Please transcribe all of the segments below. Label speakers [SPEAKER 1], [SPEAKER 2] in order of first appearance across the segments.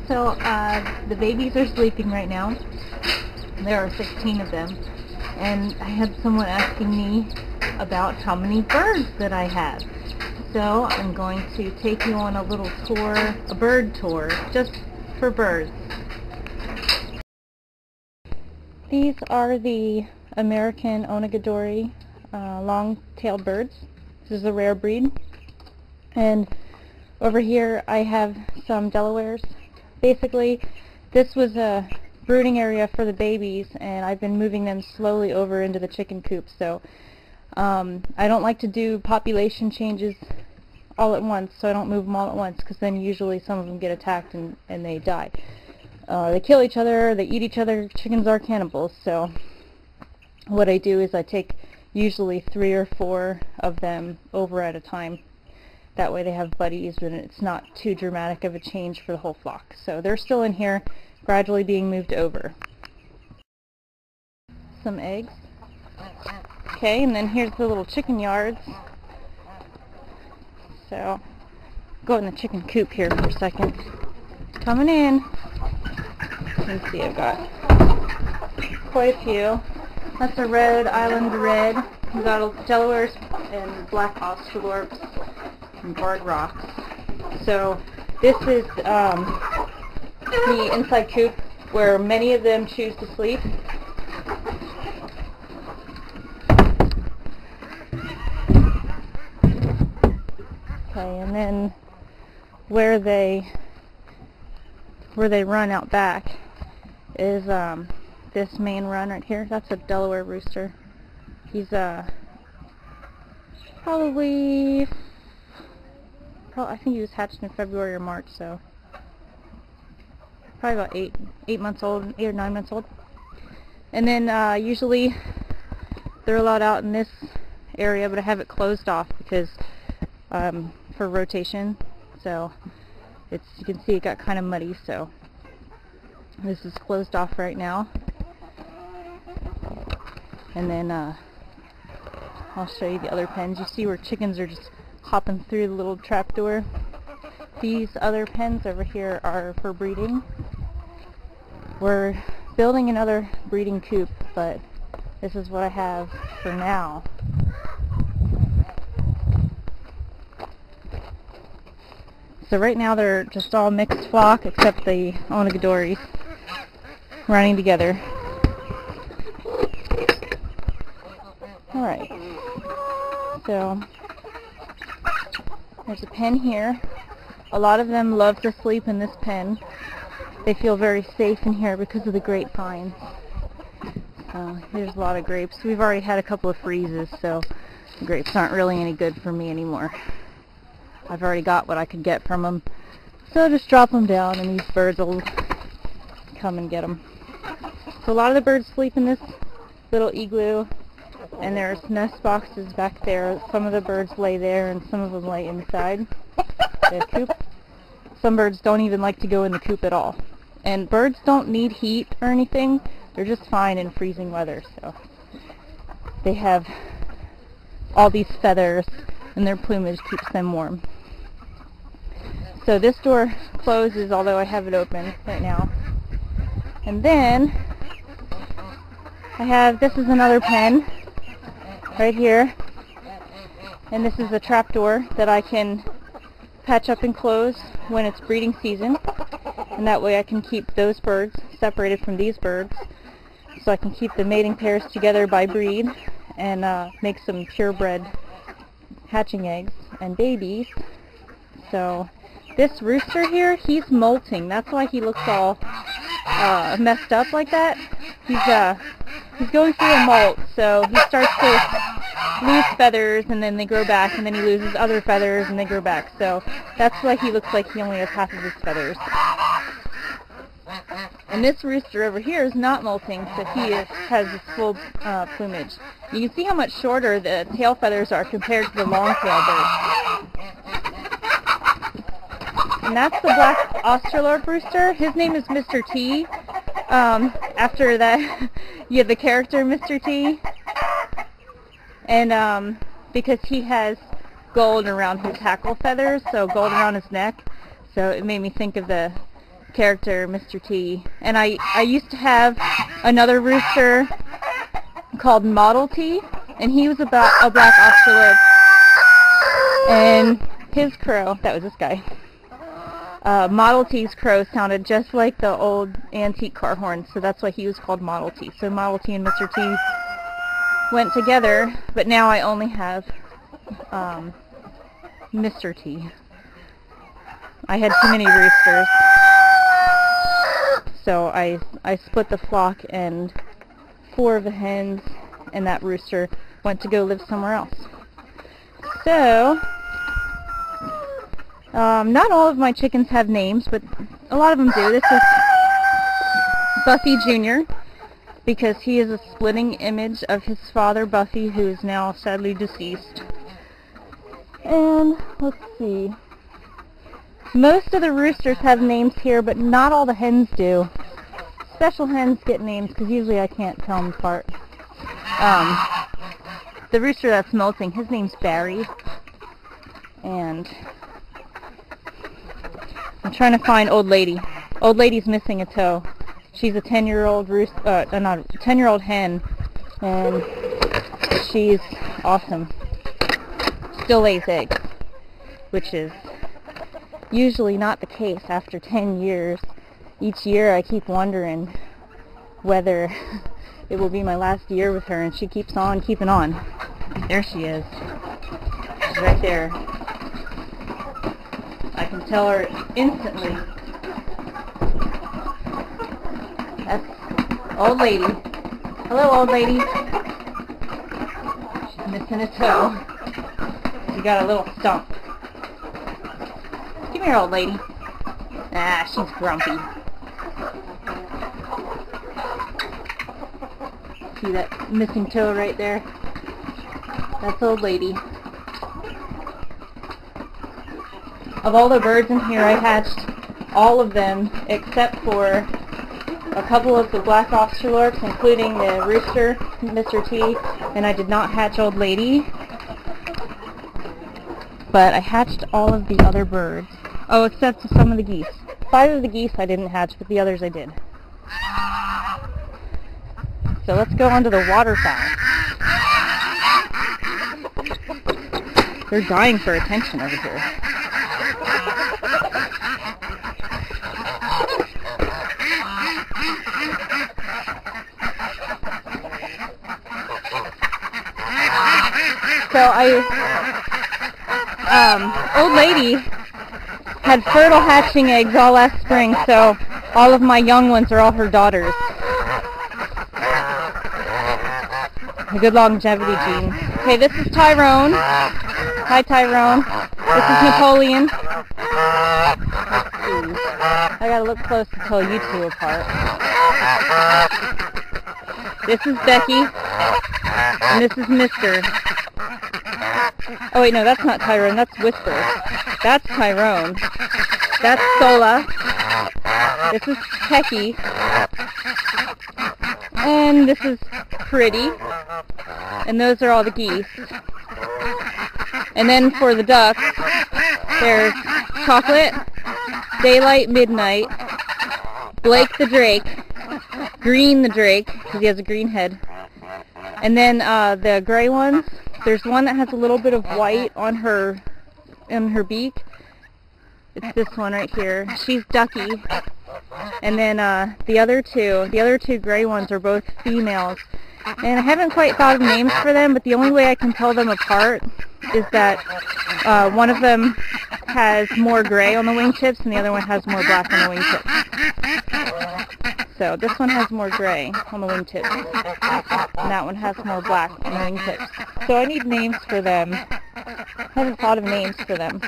[SPEAKER 1] So the babies are sleeping right now. There are 16 of them. And I had someone asking me about how many birds that I have. So I'm going to take you on a little tour, a bird tour, just for birds. These are the American Onagadori long-tailed birds. This is a rare breed. And over here I have some Delawares. Basically, this was a brooding area for the babies, and I've been moving them slowly over into the chicken coop. So I don't like to do population changes all at once, so I don't move them all at once, because then usually some of them get attacked and they die. They kill each other, they eat each other. Chickens are cannibals, so what I do is I take usually 3 or 4 of them over at a time. That way they have buddies and it's not too dramatic of a change for the whole flock. So they're still in here, gradually being moved over. Some eggs. Okay, and then here's the little chicken yards. So, go in the chicken coop here for a second. Coming in. Let's see, I've got quite a few. That's a Rhode Island red. We've got Delawares and black Australorps and barred rocks. So, this is the inside coop where many of them choose to sleep. Okay, and then where they run out back is this main run right here. That's a Delaware rooster. He's probably I think he was hatched in February or March, so probably about 8 months old, 8 or 9 months old. And then usually they're allowed out in this area, but I have it closed off because for rotation. So you can see it got kind of muddy, so this is closed off right now. And then I'll show you the other pens. You see where chickens are just hopping through the little trapdoor. These other pens over here are for breeding. We're building another breeding coop, but this is what I have for now. So right now they're just all mixed flock except the Onagadoris running together. Alright, so there's a pen here. A lot of them love to sleep in this pen. They feel very safe in here because of the grapevines. So there's a lot of grapes. We've already had a couple of freezes, so the grapes aren't really any good for me anymore. I've already got what I could get from them. So just drop them down and these birds will come and get them. So a lot of the birds sleep in this little igloo, and there's nest boxes back there. Some of the birds lay there and some of them lay inside the coop. Some birds don't even like to go in the coop at all. And birds don't need heat or anything. They're just fine in freezing weather. So they have all these feathers and their plumage keeps them warm. So this door closes, although I have it open right now. And then this is another pen right here. And this is a trap door that I can patch up and close when it's breeding season. And that way I can keep those birds separated from these birds. So I can keep the mating pairs together by breed and make some purebred hatching eggs and babies. So this rooster here, he's molting. That's why he looks all messed up like that. He's going through a molt, so he starts to lose feathers and then they grow back, and then he loses other feathers and they grow back. So that's why he looks like he only has half of his feathers. And this rooster over here is not molting, so he has his full plumage. You can see how much shorter the tail feathers are compared to the long-tailed birds. And that's the black Australorp rooster. His name is Mr. T. After that, you have the character Mr. T. And because he has gold around his hackle feathers, so gold around his neck, so it made me think of the character, Mr. T. And I used to have another rooster called Model T, and he was about a black Australorp. And his crow, that was this guy, Model T's crow sounded just like the old antique car horn, so that's why he was called Model T. So Model T and Mr. T went together, but now I only have Mr. T. I had too many roosters, so I split the flock, and 4 of the hens and that rooster went to go live somewhere else. So, not all of my chickens have names, but a lot of them do. This is Buffy Jr., because he is a splitting image of his father, Buffy, who is now sadly deceased. And, let's see. Most of the roosters have names here, but not all the hens do. Special hens get names, because usually I can't tell them apart. The rooster that's molting, his name's Barry. And I'm trying to find Old Lady. Old Lady's missing a toe. She's a 10-year-old not a 10-year-old hen, and she's awesome. Still lays eggs, which is usually not the case after 10 years. Each year I keep wondering whether it will be my last year with her, and she keeps on keeping on. There she is. She's right there. I can tell her instantly. That's Old Lady. Hello, Old Lady. She's missing a toe. She got a little stump. Come here, Old Lady. Ah, she's grumpy. See that missing toe right there? That's Old Lady. Of all the birds in here, I hatched all of them except for a couple of the black Australorps, including the rooster, Mr. T, and I did not hatch Old Lady. But I hatched all of the other birds. Oh, except some of the geese. 5 of the geese I didn't hatch, but the others I did. So let's go on to the waterfowl. They're dying for attention over here. So Old Lady had fertile hatching eggs all last spring, so all of my young ones are all her daughters. A good longevity gene. Okay, this is Tyrone. Hi, Tyrone. This is Napoleon. I gotta look close to tell you two apart. This is Becky. And this is Mr. Oh wait, no, that's not Tyrone, that's Whisper. That's Tyrone. That's Sola. This is Techie. And this is Pretty. And those are all the geese. And then for the ducks, there's Chocolate, Daylight, Midnight, Blake the Drake, Green the Drake, because he has a green head. And then the gray ones, there's one that has a little bit of white on her beak. It's this one right here. She's Ducky. And then the other two gray ones are both females. And I haven't quite thought of names for them, but the only way I can tell them apart is that one of them has more gray on the wingtips and the other one has more black on the wingtips. So this one has more gray on the wingtips, and that one has more black on the wingtips. So I need names for them. I haven't thought of names for them.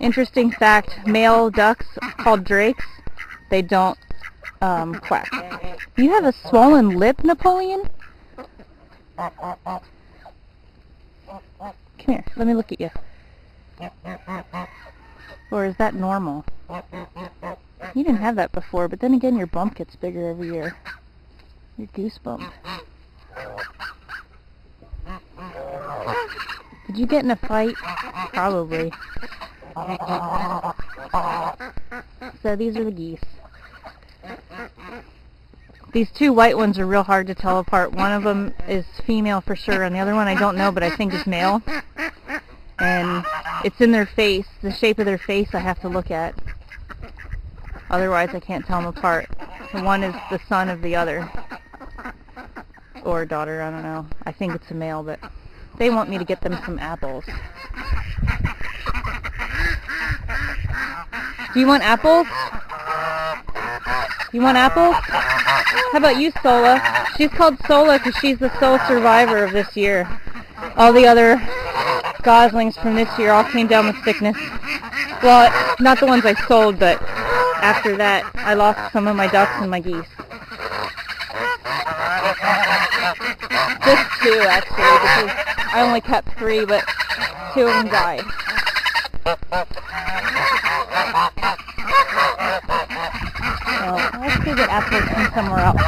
[SPEAKER 1] Interesting fact, male ducks called drakes, they don't quack. You have a swollen lip, Napoleon? Come here, let me look at you. Or is that normal? You didn't have that before, but then again your bump gets bigger every year. Your goose bump. Did you get in a fight? Probably. So these are the geese. These two white ones are real hard to tell apart. One of them is female for sure, and the other one I don't know, but I think is male. And it's in their face. The shape of their face I have to look at. Otherwise I can't tell them apart. The one is the son of the other. Or daughter, I don't know. I think it's a male, but they want me to get them some apples. Do you want apples? You want apples? How about you, Sola? She's called Sola because she's the sole survivor of this year. All the other goslings from this year all came down with sickness. Well, not the ones I sold, but after that I lost some of my ducks and my geese. Just two, actually, because I only kept 3, but 2 of them died. So, let's go get apples from somewhere else.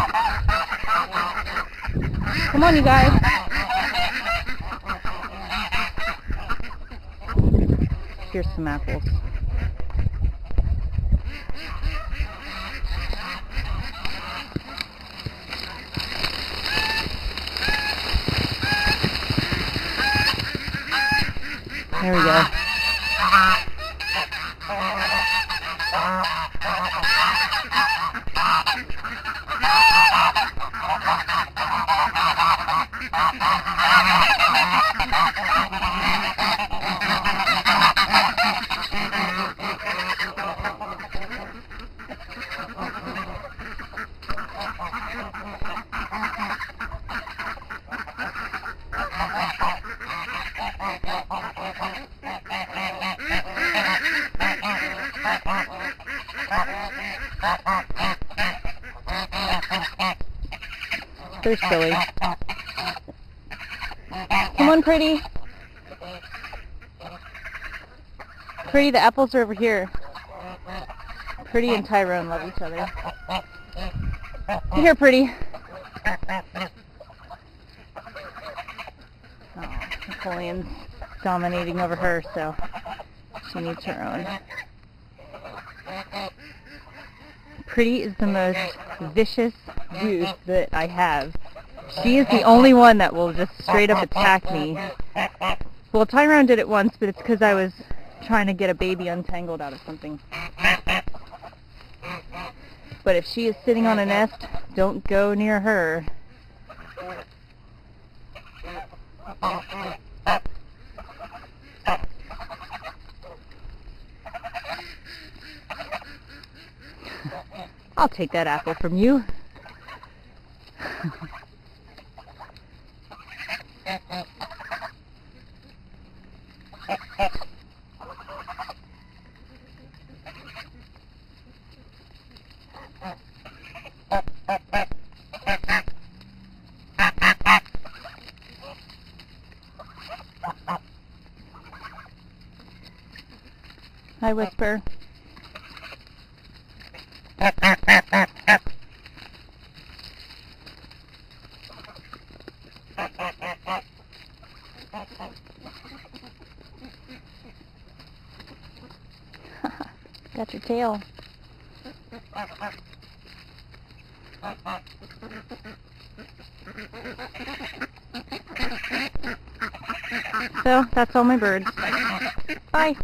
[SPEAKER 1] Come on, you guys. Here's some apples. There we go. They're silly. Come on, Pretty. Pretty, the apples are over here. Pretty and Tyrone love each other. Here, Pretty. Oh, Napoleon's dominating over her, so she needs her own. Pretty is the most vicious goose that I have. She is the only one that will just straight up attack me. Well, Tyrone did it once, but it's because I was trying to get a baby untangled out of something. But if she is sitting on a nest, don't go near her. I'll take that apple from you. Hi, Whisper. Got your tail. So, that's all my birds. Bye.